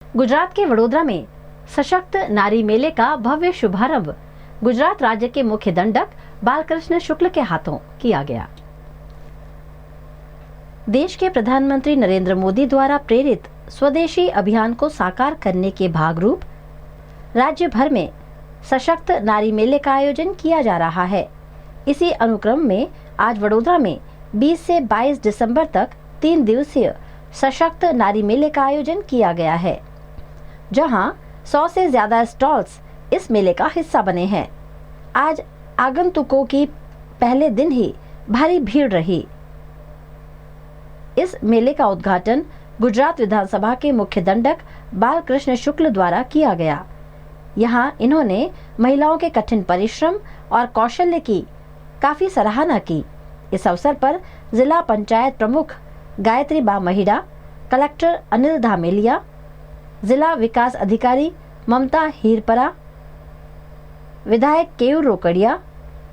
गुजरात के वडोदरा में सशक्त नारी मेले का भव्य शुभारंभ गुजरात राज्य के मुख्य दंडक बालकृष्ण शुक्ल के हाथों किया गया। देश के प्रधानमंत्री नरेंद्र मोदी द्वारा प्रेरित स्वदेशी अभियान को साकार करने के भागरूप राज्य भर में सशक्त नारी मेले का आयोजन किया जा रहा है। इसी अनुक्रम में आज वडोदरा में 20 से 22 दिसंबर तक 3 दिवसीय सशक्त नारी मेले का आयोजन किया गया है, जहां 100 से ज्यादा स्टॉल्स इस मेले का हिस्सा बने हैं। आज आगंतुकों की पहले दिन ही भारी भीड़ रही। इस मेले का उद्घाटन गुजरात विधानसभा के मुख्य दंडक बालकृष्ण शुक्ल द्वारा किया गया। यहाँ इन्होंने महिलाओं के कठिन परिश्रम और कौशल्य की काफी सराहना की। इस अवसर पर जिला पंचायत प्रमुख गायत्री बा महिड़ा, कलेक्टर अनिल धामेलिया, जिला विकास अधिकारी ममता हीरपरा, विधायक केयूर रोकड़िया,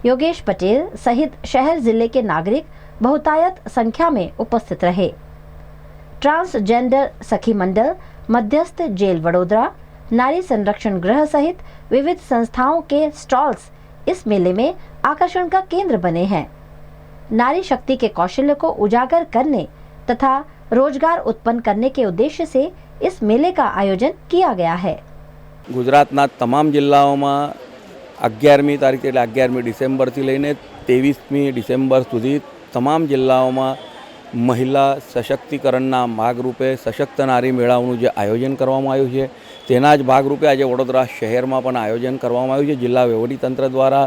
योगेश पटेल सहित शहर जिले के नागरिक बहुतायत संख्या में उपस्थित रहे। ट्रांसजेंडर सखी मंडल, मध्यस्थ जेल वडोदरा, नारी संरक्षण गृह सहित विविध संस्थाओं के स्टॉल्स इस मेले में आकर्षण का केंद्र बने हैं। नारी शक्ति के कौशल्य को उजागर करने तथा रोजगार उत्पन्न करने के उद्देश्य से इस मेले का आयोजन किया गया है। गुजरातना तमाम जिल्लाओं 11મી તારીખ એટલે 11મી ડિસેમ્બરથી લઈને 23મી ડિસેમ્બર સુધી તમામ જિલ્લાઓમાં મહિલા સશક્તિકરણના ભાગરૂપે સશક્ત નારી મેળાઓનું જે આયોજન કરવામાં આવ્યું છે તેના જ ભાગરૂપે આજે વડોદરા શહેરમાં પણ આયોજન કરવામાં આવ્યું છે। જિલ્લા વહીવટીતંત્ર દ્વારા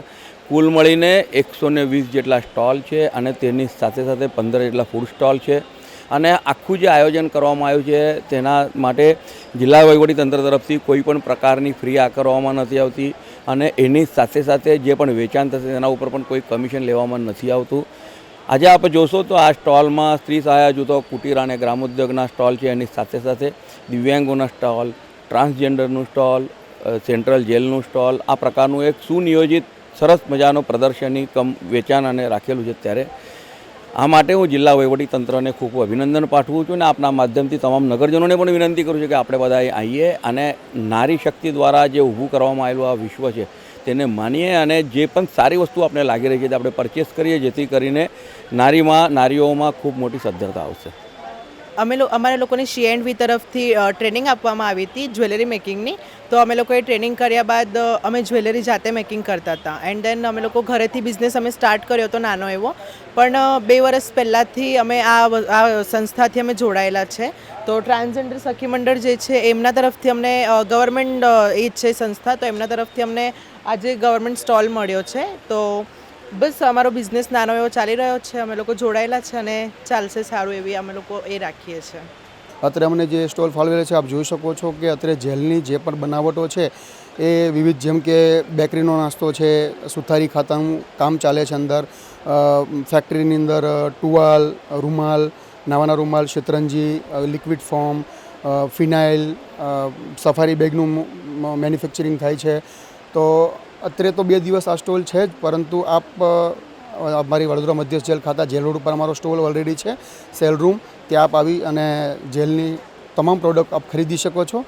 કુલ મળીને 120 જેટલા સ્ટોલ છે અને તેની સાથે સાથે 15 જેટલા ફૂડ સ્ટોલ છે અને આખું જે આયોજન કરવામાં આવ્યું છે તેના માટે જિલ્લા વહીવટીતંત્ર તરફથી કોઈ પણ પ્રકારની ફ્રી આકારવામાં નથી આવતી અને એની સાથે સાથે જે પણ વેચાણ થશે તેના ઉપર પણ કોઈ કમિશન લેવામાં નથી આવતું। આજે આપ જોશો તો આ સ્ટોલમાં સ્ત્રી સહાય જૂથો, કુટીર અને ગ્રામોદ્યોગના સ્ટોલ છે, એની સાથે સાથે દિવ્યાંગોના સ્ટોલ, ટ્રાન્સજેન્ડરનું સ્ટોલ, સેન્ટ્રલ જેલનું સ્ટોલ, આ પ્રકારનું એક સુનિયોજિત સરસ મજાનો પ્રદર્શની કમ વેચાણ અને રાખેલું છે। ત્યારે આ માટે હું જિલ્લા વહીવટીતંત્રને ખૂબ અભિનંદન પાઠવું છું અને આપના માધ્યમથી તમામ નગરજનોને પણ વિનંતી કરું છું કે આપણે બધા આવીએ અને નારી શક્તિ દ્વારા જે ઊભું કરવામાં આવેલું આ વિશ્વ છે તેને માનીએ અને જે પણ સારી વસ્તુ આપણે લાગી રહી છે તે આપણે પરચેસ કરીએ, જેથી કરીને નારીઓમાં ખૂબ મોટી સદ્ધરતા આવશે। અમારા લોકોને C&V તરફથી ટ્રેનિંગ આપવામાં આવી હતી જ્વેલરી મેકિંગની। તો અમે લોકોએ ટ્રેનિંગ કર્યા બાદ અમે જ્વેલરી જાતે મેકિંગ કરતા હતા એન્ડ દેન અમે લોકો ઘરેથી બિઝનેસ અમે સ્ટાર્ટ કર્યો હતો નાનો એવો, પણ 2 વર્ષ પહેલાંથી અમે આ સંસ્થાથી અમે જોડાયેલા છે। તો ટ્રાન્સજેન્ડર સખી મંડળ જે છે એમના તરફથી અમને ગવર્મેન્ટ એ છે સંસ્થા, તો એમના તરફથી અમને આજે ગવર્મેન્ટ સ્ટોલ મળ્યો છે। તો બસ અમારો બિઝનેસ નાનો એવો ચાલી રહ્યો છે, અમે લોકો જોડાયેલા છે અને ચાલશે સારું એવી અમે લોકો એ રાખીએ છીએ। અત્યારે અમને જે સ્ટોલ ફાળવેલા છે આપ જોઈ શકો છો કે અત્યારે જેલની જે પણ બનાવટો છે એ વિવિધ, જેમ કે બેકરીનો નાસ્તો છે, સુથારી ખાતાનું કામ ચાલે છે, અંદર ફેક્ટરીની અંદર ટુવાલ, રૂમાલ, નાવાના રૂમાલ, શેતરંજી, લિક્વિડ ફોર્મ, ફિનાઇલ, સફારી બેગનું મેન્યુફેક્ચરિંગ થાય છે। તો અત્યારે તો 2 દિવસ આ સ્ટોલ છે જ, પરંતુ આપ અમારી વડોદરા મધ્યસ્થ જેલ ખાતા જેલ રોડ ઉપર અમારો સ્ટોલ ઓલરેડી છે, સેલ રૂમ, ત્યાં આપ આવી અને જેલની તમામ પ્રોડક્ટ આપ ખરીદી શકો છો।